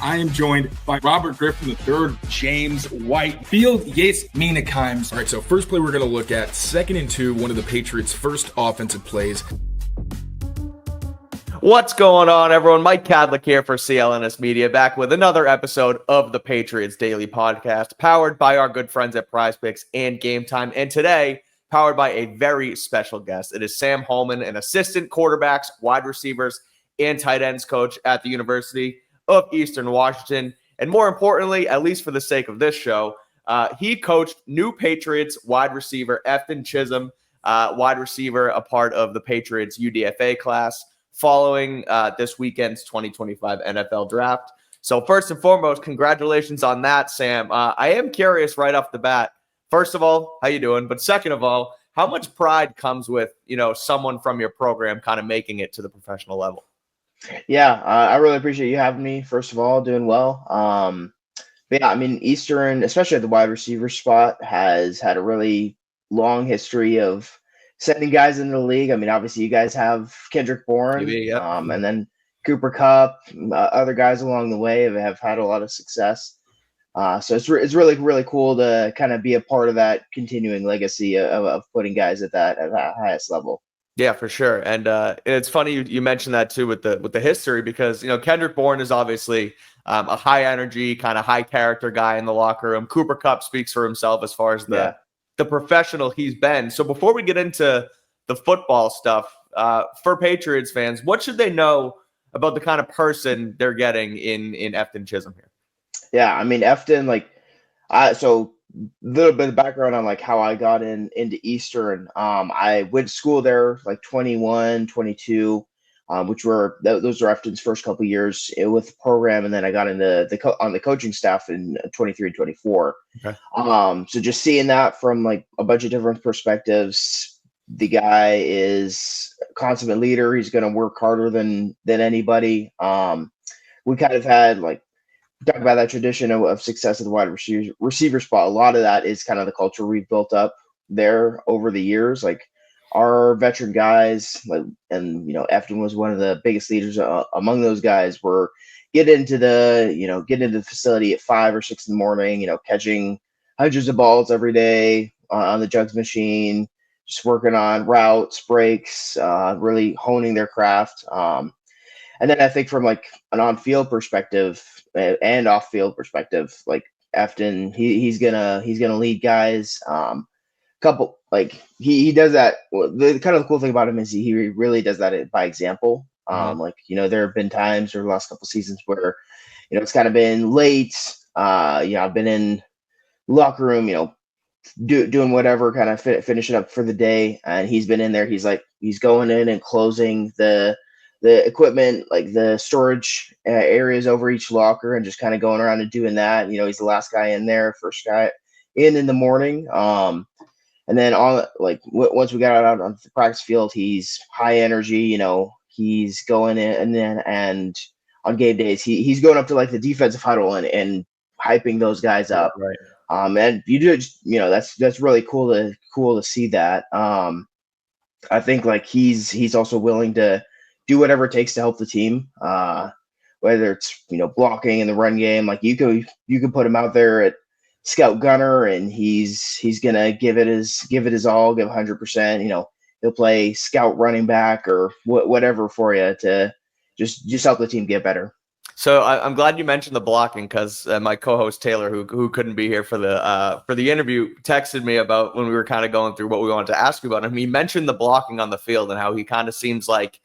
I am joined by Robert Griffin III, James White, Field Yates Meanakeims. All right, so first play we're going to look at, 2nd and 2, one of the Patriots' first offensive plays. What's going on, everyone? Mike Kadlick here for CLNS Media, back with another episode of the Patriots Daily podcast, powered by our good friends at Prize Picks and Game Time. And today, powered by a very special guest. It is Sam Holman, an assistant quarterbacks, wide receivers, and tight ends coach at the University of Eastern Washington. And more importantly, at least for the sake of this show, he coached new Patriots wide receiver Efton Chism, wide receiver, a part of the Patriots UDFA class, following this weekend's 2025 NFL draft. So first and foremost, congratulations on that, Sam. I am curious right off the bat, first of all, how you doing? But second of all, how much pride comes with, someone from your program kind of making it to the professional level? Yeah, I really appreciate you having me. First of all, doing well. But yeah, I mean, Eastern, especially at the wide receiver spot, has had a really long history of sending guys into the league. I mean, obviously, you guys have Kendrick Bourne, and then Cooper Kupp, other guys along the way have had a lot of success. So it's really, really cool to kind of be a part of that continuing legacy of putting guys at that highest level. Yeah, for sure. And it's funny you mentioned that too with the history, because Kendrick Bourne is obviously a high energy, kind of high character guy in the locker room. Cooper Kupp speaks for himself as far as the professional he's been. So before we get into the football stuff, for Patriots fans, what should they know about the kind of person they're getting in Efton Chism here? Yeah, I mean, Efton, so a little bit of background on how I got into Eastern. I went to school there 21, 22, which those are Efton's first couple years with the program, and then I got into on the coaching staff in 23 and 24. Okay. So just seeing that from a bunch of different perspectives, the guy is a consummate leader. He's going to work harder than anybody. We kind of had talk about that tradition of success at the wide receiver spot. A lot of that is kind of the culture we've built up there over the years. Our veteran guys, and Efton was one of the biggest leaders among those guys, were get into the facility at 5 or 6 in the morning, catching hundreds of balls every day on the jugs machine, just working on routes, breaks, really honing their craft. And then I think from an on-field perspective and off-field perspective, Efton, he's gonna lead guys. He does that. The kind of the cool thing about him is he really does that by example. There have been times over the last couple seasons where it's kind of been late. I've been in the locker room, doing whatever, kind of finishing up for the day, and he's been in there. He's going in and closing the equipment, the storage areas over each locker, and just kind of going around and doing that. He's the last guy in there, first guy in the morning. And then once we got out on the practice field, he's high energy. He's going in and on game days, he's going up to the defensive huddle and hyping those guys up. Right. And you do, that's really cool to see that. I think he's also willing to do whatever it takes to help the team, whether it's blocking in the run game. You could put him out there at scout gunner, and he's gonna give it his all, give 100%. He'll play scout running back or whatever for you to just help the team get better. So I'm glad you mentioned the blocking, because my co-host Taylor, who couldn't be here for the interview, texted me about when we were kind of going through what we wanted to ask you about him. He mentioned the blocking on the field and how he kind of seems like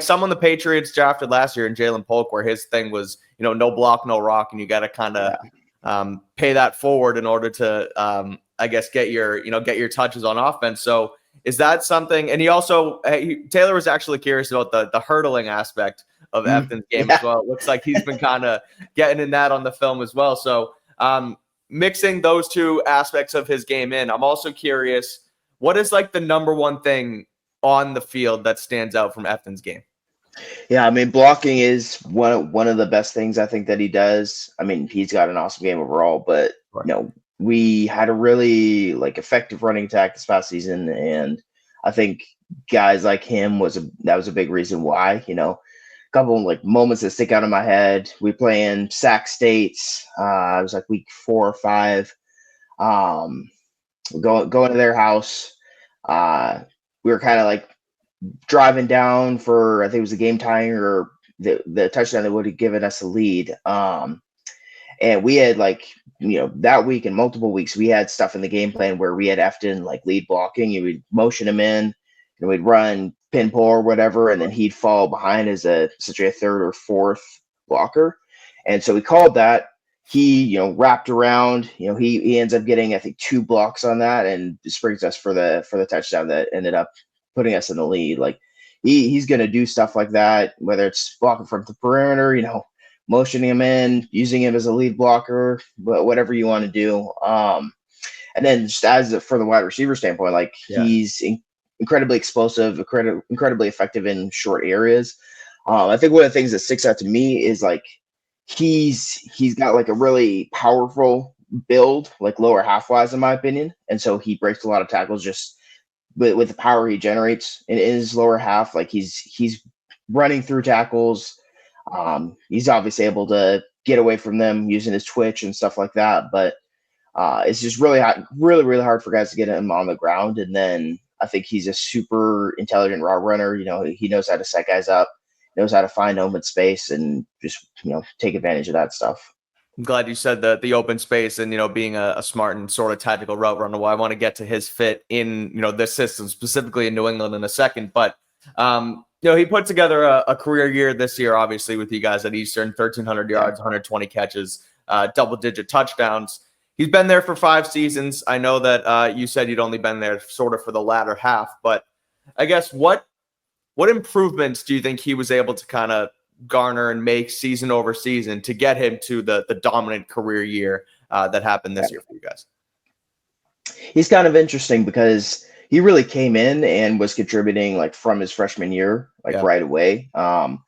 someone the Patriots drafted last year in Jalen Polk, where his thing was, no block, no rock, and you got to kind of pay that forward in order to, I guess, get your touches on offense. So is that something? And he also, Taylor was actually curious about the hurdling aspect of Efton's game as well. It looks like he's been kind of getting in that on the film as well. So mixing those two aspects of his game in, I'm also curious, what is the number one thing on the field that stands out from Efton's game? Yeah, I mean, blocking is one of the best things I think that he does. I mean, he's got an awesome game overall, but we had a really effective running attack this past season, and I think guys like him was a big reason why. A couple of like moments that stick out in my head. We play in Sac States. It was like week 4 or 5. Going to their house. We were kind of like driving down for, I think it was the game tying or the touchdown that would have given us a lead. And we had like, that week and multiple weeks, we had stuff in the game plan where we had Efton like lead blocking, and we'd motion him in, and we'd run pin pull or whatever, and then he'd fall behind as essentially a third or fourth blocker. And so we called that. He, wrapped around, he ends up getting, I think, 2 blocks on that, and springs us for the touchdown that ended up putting us in the lead. Like he's going to do stuff like that, whether it's blocking from the perimeter, motioning him in, using him as a lead blocker, but whatever you want to do. And then just for the wide receiver standpoint, like he's incredibly explosive, incredibly effective in short areas. I think one of the things that sticks out to me is like he's got like a really powerful build, like lower half wise, in my opinion. And so he breaks a lot of tackles just with the power he generates in his lower half. Like he's running through tackles. He's obviously able to get away from them using his twitch and stuff like that, but it's just really hard for guys to get him on the ground. And then I think he's a super intelligent route runner. He knows how to set guys up, knows how to find open space, and just take advantage of that stuff. I'm glad you said the open space and being a smart and sort of tactical route runner. Well, I want to get to his fit in this system, specifically in New England, in a second, but he put together a career year this year, obviously, with you guys at Eastern, 1,300 yards, 120 catches, double-digit touchdowns. He's been there for 5 seasons. I know that you said you'd only been there sort of for the latter half, but I guess what improvements do you think he was able to kind of garner and make season over season to get him to the dominant career year that happened this year for you guys? He's kind of interesting because he really came in and was contributing like from his freshman year, right away. I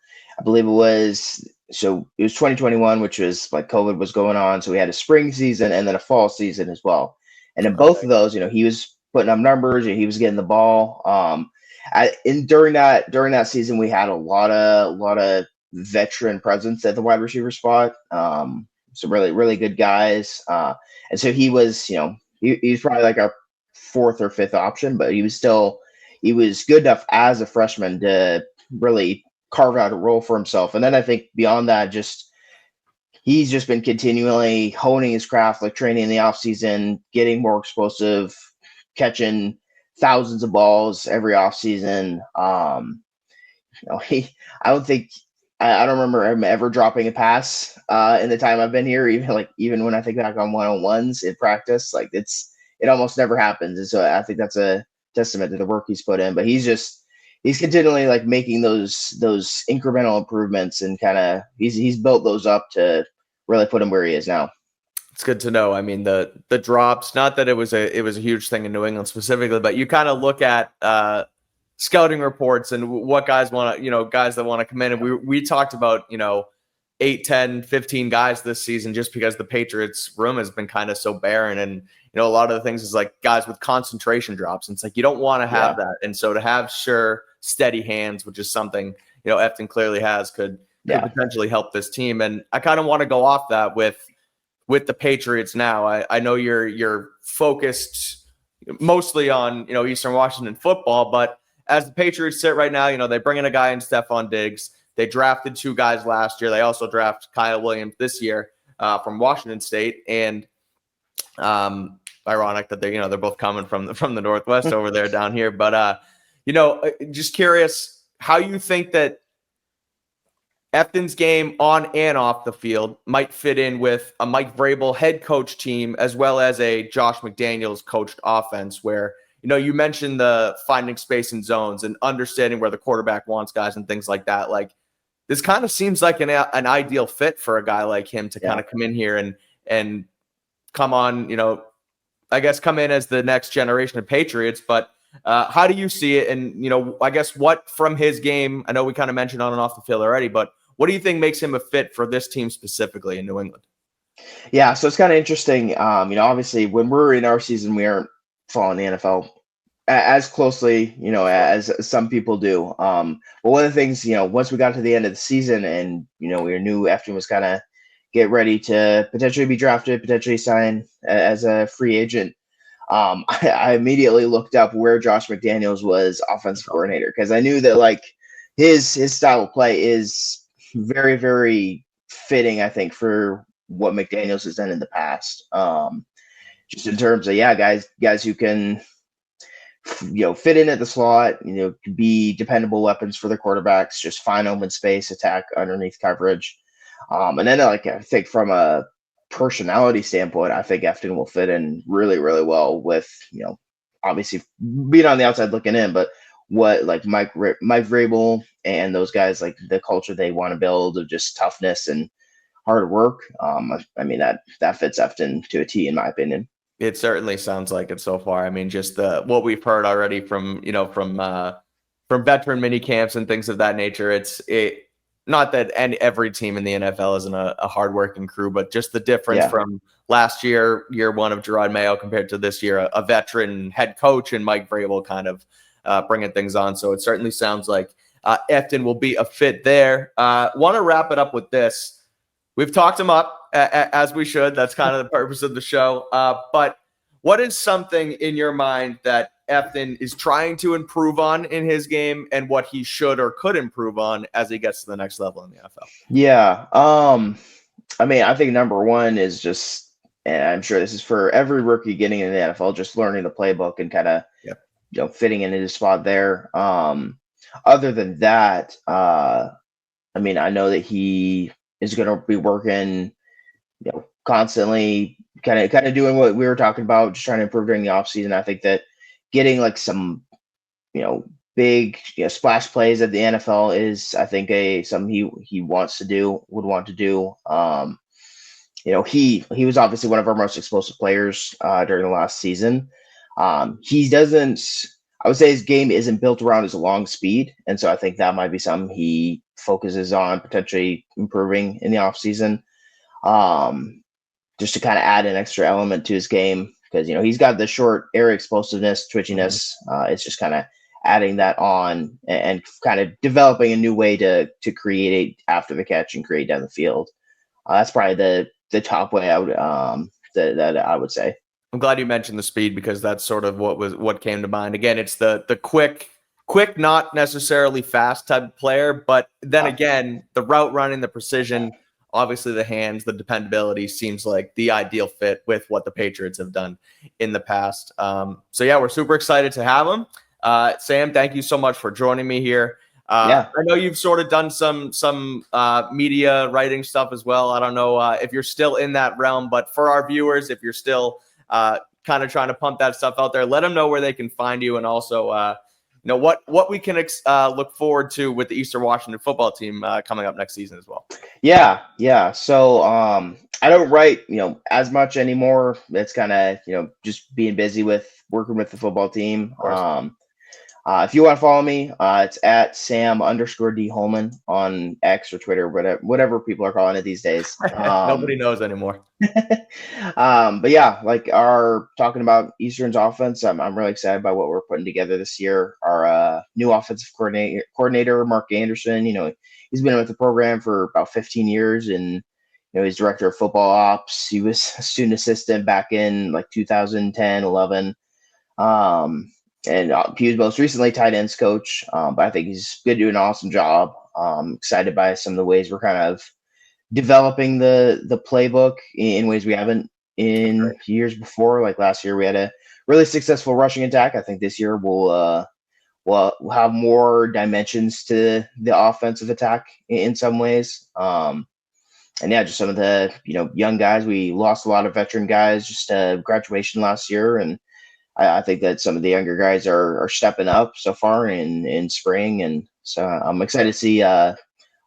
believe it was 2021, which was like COVID was going on. So we had a spring season and then a fall season as well. And in both of those, he was putting up numbers and he was getting the ball. During that season, we had a lot of veteran presence at the wide receiver spot. Some really, really good guys. And so he was, he's probably like a 4th or 5th option, but he was good enough as a freshman to really carve out a role for himself. And then I think beyond that, he's just been continually honing his craft, like training in the off season, getting more explosive, catching thousands of balls every off season. I don't remember him ever dropping a pass in the time I've been here. Even when I think back on one-on-ones in practice, like it almost never happens. And so I think that's a testament to the work he's put in. But he's continually like making those incremental improvements, and kind of he's built those up to really put him where he is now. It's good to know. I mean, the drops, not that it was a huge thing in New England specifically, but you kind of look at scouting reports and what guys want to, guys that want to come in. And we talked about, 8, 10, 15 guys this season, just because the Patriots room has been kind of so barren. And, a lot of the things is like guys with concentration drops. And it's like, you don't want to have that. And so to have steady hands, which is something, Efton clearly has, could potentially help this team. And I kind of want to go off that with the Patriots now. I know you're focused mostly on, Eastern Washington football, but as the Patriots sit right now, they bring in a guy in Stephon Diggs. They drafted 2 guys last year. They also drafted Kyle Williams this year from Washington State. And ironic that they're both coming from the Northwest over there down here. But, just curious how you think that Efton's game on and off the field might fit in with a Mike Vrabel head coach team, as well as a Josh McDaniels coached offense, where, you mentioned the finding space in zones and understanding where the quarterback wants guys and things like that. Like, this kind of seems like an ideal fit for a guy like him to kind of come in here and come on, I guess come in as the next generation of Patriots. But how do you see it? And, I guess what from his game, I know we kind of mentioned on and off the field already, but what do you think makes him a fit for this team specifically in New England? Yeah, so it's kind of interesting. Obviously when we're in our season, we aren't following the NFL as closely, as some people do. But one of the things, once we got to the end of the season and, we knew Efton was kind of get ready to potentially be drafted, potentially sign as a free agent, I immediately looked up where Josh McDaniels was offensive coordinator, because I knew that like his style of play is very, very fitting, I think, for what McDaniels has done in the past. Just in terms of guys who can fit in at the slot, be dependable weapons for the quarterbacks, just find open space, attack underneath coverage. And then I think from a personality standpoint, I think Efton will fit in really, really well with, obviously being on the outside looking in, but what like Mike Vrabel and those guys, like the culture they want to build of just toughness and hard work. I mean, that fits Efton to a T, in my opinion. It certainly sounds like it so far. I mean, just what we've heard already from veteran mini camps and things of that nature. Not that every team in the NFL isn't a hardworking crew, but just the difference from last year one of Gerard Mayo compared to this year, a veteran head coach and Mike Vrabel kind of bringing things on. So it certainly sounds like Efton will be a fit there. Want to wrap it up with this. We've talked him up, as we should. That's kind of the purpose of the show. But what is something in your mind that Efton is trying to improve on in his game, and what he should or could improve on as he gets to the next level in the NFL? Yeah. I mean, I think number one is just, and I'm sure this is for every rookie getting in the NFL, just learning the playbook and kind of, fitting into his spot there. Other than that, I mean, I know that he is going to be working, constantly kind of doing what we were talking about, just trying to improve during the offseason. I think that getting like some, big splash plays at the NFL is, I think, something he would want to do. He was obviously one of our most explosive players during the last season. He doesn't, I would say his game isn't built around his long speed. And so I think that might be something he focuses on potentially improving in the offseason. Just to kind of add an extra element to his game, because, he's got the short area explosiveness, twitchiness. It's just kind of adding that on and kind of developing a new way to create after the catch and create down the field. That's probably the top way I would that I would say. I'm glad you mentioned the speed, because that's sort of what came to mind. Again, it's the quick, not necessarily fast type of player, but then again, the route running, the precision, obviously the hands, the dependability seems like the ideal fit with what the Patriots have done in the past. So yeah, we're super excited to have him. Sam, thank you so much for joining me here. I know you've sort of done some media writing stuff as well. I don't know if you're still in that realm, but for our viewers, if you're still kind of trying to pump that stuff out there, let them know where they can find you, and also what we can look forward to with the Eastern Washington football team coming up next season as well. Yeah. So I don't write as much anymore. That's kind of just being busy with working with the football team. If you want to follow me, it's at Sam_D Holman on X or Twitter, whatever people are calling it these days. Nobody knows anymore. But yeah, like talking about Eastern's offense, I'm really excited by what we're putting together this year. Our new offensive coordinator, Mark Anderson, he's been with the program for about 15 years, and he's director of football ops. He was a student assistant back in like 2010, 11. And he was most recently tight ends coach, but I think he's been doing an awesome job. Excited by some of the ways we're kind of developing the playbook in ways we haven't in years before. Like last year, we had a really successful rushing attack. I think this year we'll have more dimensions to the offensive attack in some ways. And yeah, just some of the young guys. We lost a lot of veteran guys just graduation last year, and I think that some of the younger guys are stepping up so far in spring, and so I'm excited to see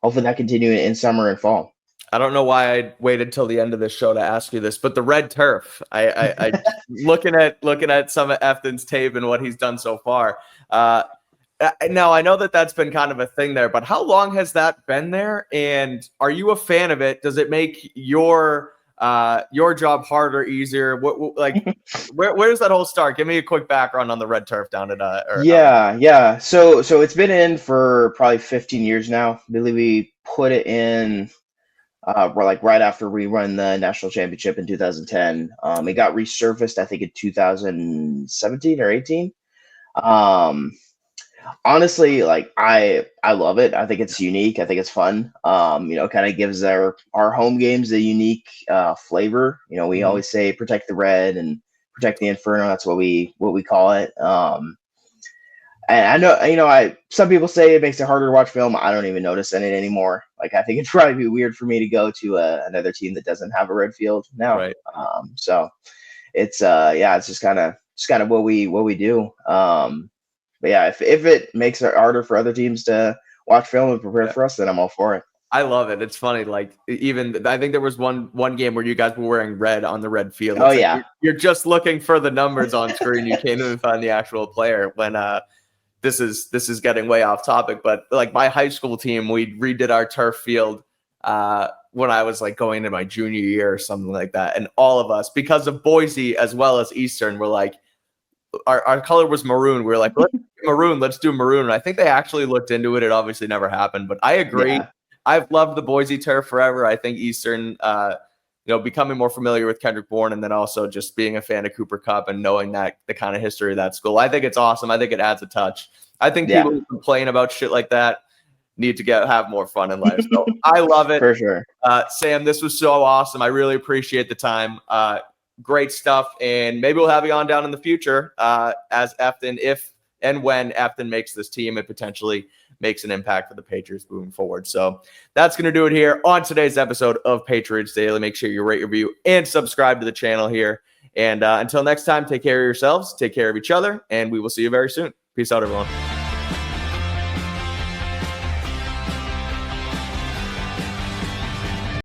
hopefully that continue in summer and fall. I don't know why I waited till the end of this show to ask you this, but the red turf. I looking at some of Efton's tape and what he's done so far. Now I know that's been kind of a thing there, but how long has that been there? And are you a fan of it? Does it make your your job harder, easier? Where does that whole start? Give me a quick background on the red turf down at Yeah. So it's been in for probably 15 years now. I believe we put it in right after we won the national championship in 2010. It got resurfaced, I think, in 2017 or 18. Honestly, like I love it. I think it's unique. I think it's fun. Kind of gives our home games a unique flavor. We always say protect the red and protect the inferno. That's what we call it. And I know, some people say it makes it harder to watch film. I don't even notice it anymore. Like, I think it'd probably be weird for me to go to another team that doesn't have a red field now. Right. So it's it's just kind of what we do. But yeah, if it makes it harder for other teams to watch film and prepare for us, then I'm all for it. I love it. It's funny. Like, even I think there was one game where you guys were wearing red on the red field. It's you're just looking for the numbers on screen. You can't even find the actual player. When this is getting way off topic, but like my high school team, we redid our turf field when I was like going into my junior year or something like that, and all of us, because of Boise as well as Eastern, were like, our color was maroon. We were like, let's do maroon. And I think they actually looked into it. It obviously never happened, but I agree. Yeah. I've loved the Boise turf forever. I think Eastern, becoming more familiar with Kendrick Bourne, and then also just being a fan of Cooper Kupp and knowing that the kind of history of that school, I think it's awesome. I think it adds a touch. I think people who complain about shit like that need to have more fun in life. So I love it. For sure. Sam, this was so awesome. I really appreciate the time. Great stuff, and maybe we'll have you on down in the future as Efton, if and when Efton makes this team and potentially makes an impact for the Patriots moving forward. So that's going to do it here on today's episode of Patriots Daily. Make sure you rate, review, and subscribe to the channel here. And until next time, take care of yourselves, take care of each other, and we will see you very soon. Peace out, everyone.